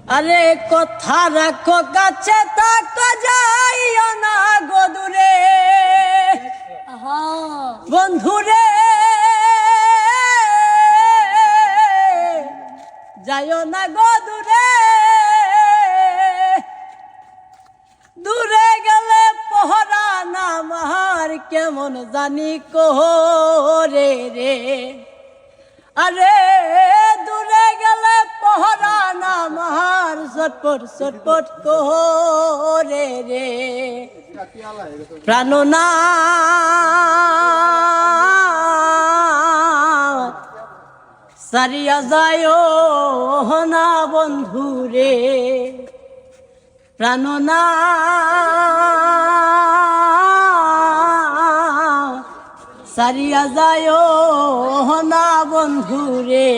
আরে কথা রাখো কাছে থাকো যাইও না গদুরে বন্ধুরে যাইও না গদুরে দূরে গেলে পহরা না মার কেমন জানি কোরে রে আরে দূরে গেলে পহরা না মার ছটপট ছটপট কোরে রে প্রাণনা সারিয়া যায় না বন্ধুরে প্রাণনা সারিয়া যায় না বন্ধুরে